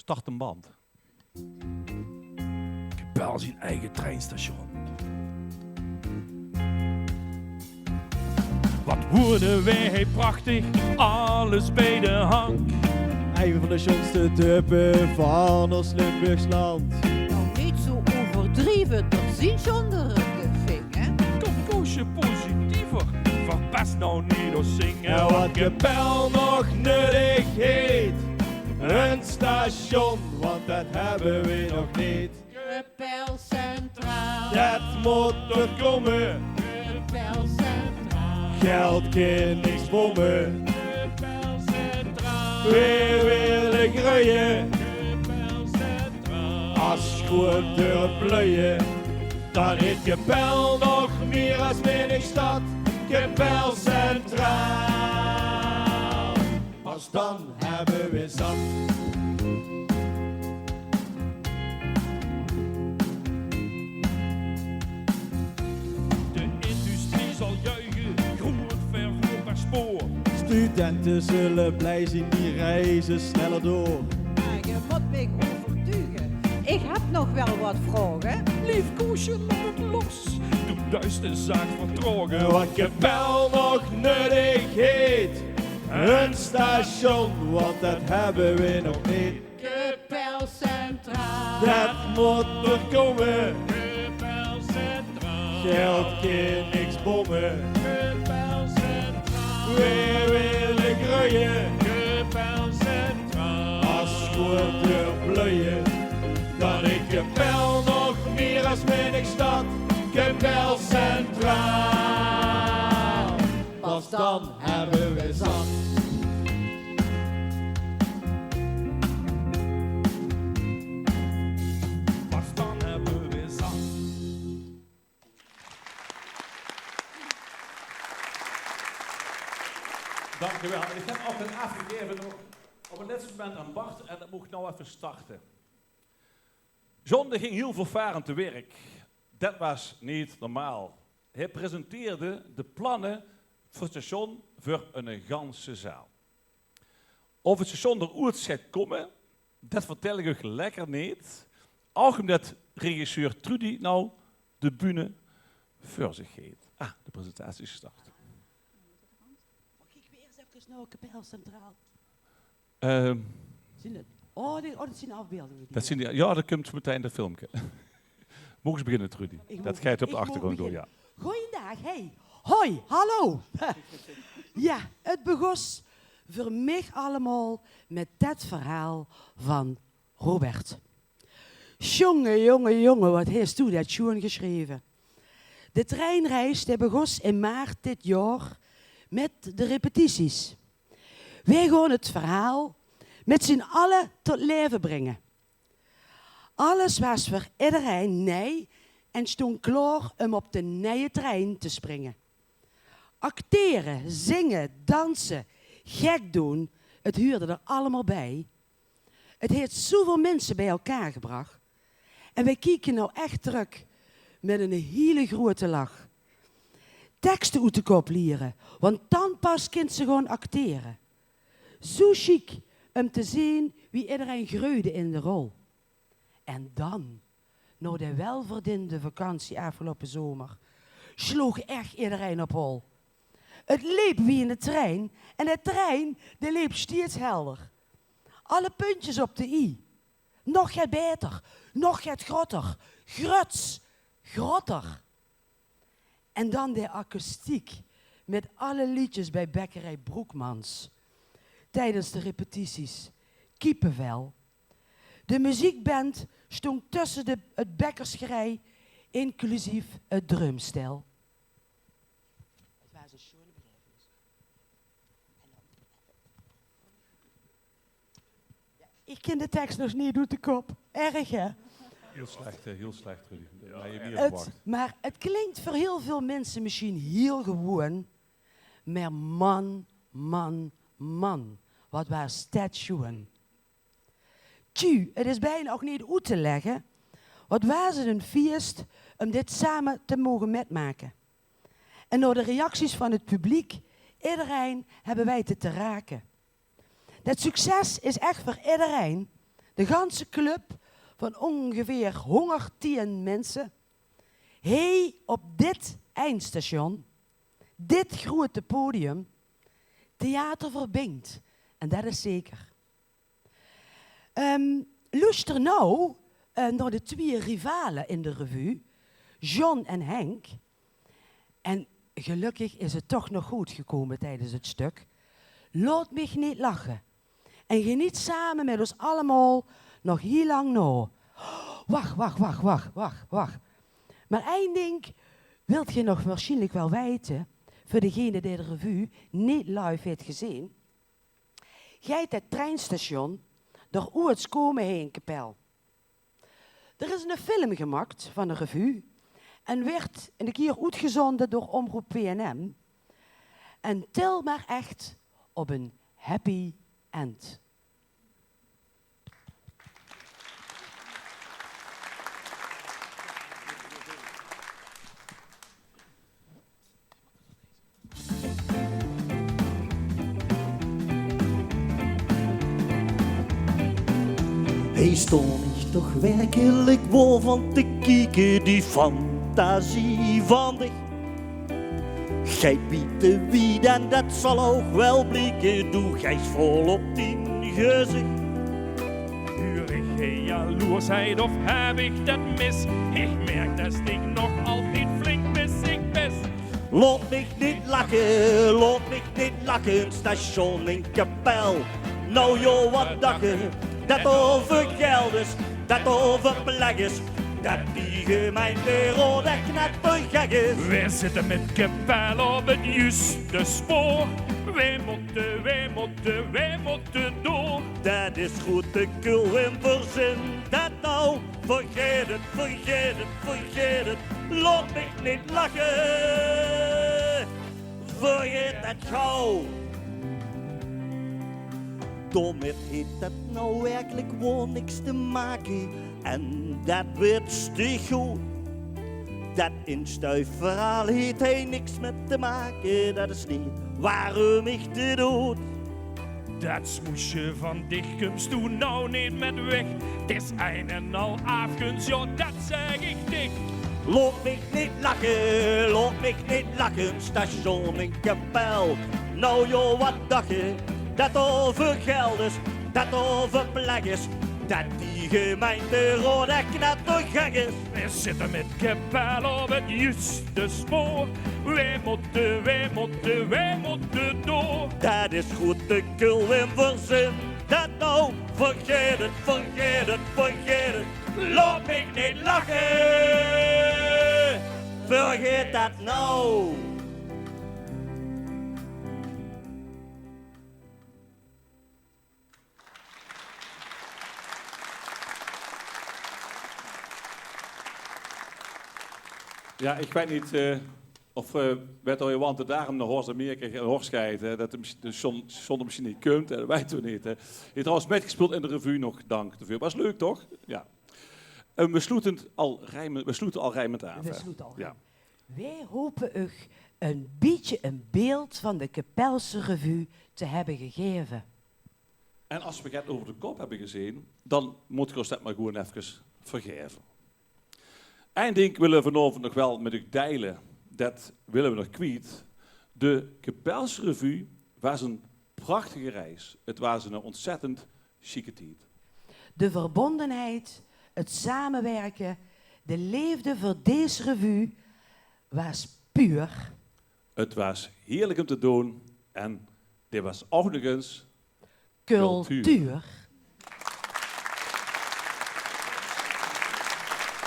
Start een band. Bel zijn eigen treinstation. Wat woorden wij prachtig, alles bij de hand. Eigen van de schoonste tuppen van ons Limburgs land. Nou, niet zo overdreven, dat zien zonder vinger. Kom koosje positiever, verpest nou niet door zingen. En wat Gebel nog nuttig heet, een station, want dat hebben we nog niet. Gebel Centraal. Dat moet er komen, Gebel Centraal. geld kan niks bommen. Gebel Centraal. We willen groeien, Gebel Centraal. als goed durf plooien. Dan heeft Gebel nog meer als menig stad, Gebel Centraal. Pas dan hebben we zat. De industrie zal juichen, groeit vervoer per spoor. Studenten zullen blij zijn, die reizen sneller door. Maar je moet mij overtuigen. Ik heb nog wel wat vragen. Lief koosje, laat het los. Doe duist de zaak vertrokken. Wat Gebel nog nuttig heet, een station, want dat hebben we nog niet. Gebel Centraal. Dat moet er komen, Gebel Centraal. geld kan niks bommen. Gebel Centraal. We willen groeien, Gebel Centraal. als goed durf plooien. Dan heeft Gebel nog meer als menig stad, Gebel Centraal. Pas dan hebben we zat. Pas dan hebben we zat. Dankjewel. En ik heb ook een afgegeven nog op het laatste moment aan Bart en dat moet ik nou even starten. John die ging heel vervarend te werk. Dat was niet normaal. Hij presenteerde de plannen voor het station voor een ganse zaal. Of het station eruit gaat komen, dat vertel ik u lekker niet. Ook omdat regisseur Trudy nou de bühne voor zich heeft. Ah, de presentatie is gestart. Mag ik weer eens even naar Gebel Centraal? Ehm, Zien het? Oh, dat zijn afbeeldingen. dat zien die, ja, dat komt meteen de filmpje. Mogen ze beginnen, Trudy? Ik Dat mag- gaat op de ik mag achtergrond door, ja. beginnen. Goeiedag, hey. Hoi, hallo. Ja, het begon voor mij allemaal met dat verhaal van Robert. Jongen, wat heeft u dat schoon geschreven? De treinreis die begon in maart dit jaar met de repetities. Wij gaan het verhaal met z'n allen tot leven brengen. Alles was voor iedereen nieuw en stond klaar om op de nieuwe trein te springen. Acteren, zingen, dansen, gek doen, het huurde er allemaal bij. Het heeft zoveel mensen bij elkaar gebracht. En wij kijken nou echt terug met een hele grote lach. Teksten uit de kop leren, want dan pas kind ze gewoon acteren. Zo chic om te zien wie iedereen groeide in de rol. En dan, na de welverdiende vakantie afgelopen zomer, sloeg echt iedereen op hol. Het liep wie in de trein en de trein die liep steeds helder. Alle puntjes op de i. Nog het beter, nog het groter, gruts, grotter. En dan de akoestiek met alle liedjes bij Bekkerij Broekmans. Tijdens de repetities, kiepenvel. De muziekband stond tussen het bekkersgerei, inclusief het drumstel. Het was een schone belevenis. Ja, ik ken de tekst nog niet uit de kop. Erg, hè? Heel slecht, Rudy. Ja, je niet Het, maar het klinkt voor heel veel mensen misschien heel gewoon. Maar man, wat was dat schoon. Het is bijna ook niet uit te leggen. Wat was het een feest om dit samen te mogen metmaken. En door de reacties van het publiek, iedereen hebben wij het te raken. Dat succes is echt voor iedereen. de ganse club van ongeveer 110 mensen, op dit eindstation, dit grote podium, theater verbindt. En dat is zeker. Luister nou naar de twee rivalen in de revue, John en Henk. En gelukkig is het toch nog goed gekomen tijdens het stuk. Laat mich niet lachen. En geniet samen met ons allemaal nog heel lang na. Wacht. Maar één ding wilt je nog waarschijnlijk wel weten, voor degene die de revue niet live heeft gezien. Jij hebt het treinstation door Oorts komen heen kapel. Er is een film gemaakt van de revue en werd een keer uitgezonden door Omroep PNM. En tel maar echt op een happy end. Hij stond ik toch werkelijk wel van te kijken, die fantasie van dich. Gij biedt wie en dat zal ook wel blikken, doe gijs vol op tien gezicht. Huur ik geen jaloersheid of heb ik dat mis? Ik merk dat ik nog altijd flink mis, ik best. Laat mich niet lachen, station in kapel. Nou joh, wat dachten, dat over geld is, dat over plek is, dat die gemeente rode knettergek is. We zitten met kapel op het juiste spoor. Wij moeten door. Dat is goed te cool en verzin dat nou. Vergeet het, laat mich niet lachen. Vergeet het gauw. Daarmee heeft dat nou werkelijk wel niks te maken. En dat weet stug goed. Dat instuifverhaal heeft hij niks met te maken. Dat is niet waarom ik dit doe. Dat smoesje van dichtkomst toen nou niet met weg. Het is een en al afgunst, ja dat zeg ik dik. Laat mich niet lachen, station in kapel. Nou joh, wat dacht je? Dat over geld is, dat over plek is, dat die gemeente rode knettergek is. We zitten met kapel op het juiste spoor. Wij moeten door. Dat is goed te cool en verzin dat nou. Vergeet het, laat mich niet lachen. Vergeet dat nou. Ja, ik weet niet of werd al je want daarom naar Horst-Amerika en Horstscheid, dat de zonder misschien niet kunt, dat weten we niet. Je hebt trouwens metgespeeld in de revue nog, dank te veel. Was leuk toch? Ja. We sluiten al rijmend aan. Ja. Wij hopen u een beetje een beeld van de Kapelse revue te hebben gegeven. En als we het over de kop hebben gezien, dan moet ik ons dat maar gewoon even vergeven. Eén ding willen we vanavond nog wel met u delen. Dat willen we nog kwijt. De Kapelse revue was een prachtige reis. Het was een ontzettend chique tijd. De verbondenheid, het samenwerken, de liefde voor deze revue was puur. Het was heerlijk om te doen en dit was ook nog eens Cultuur.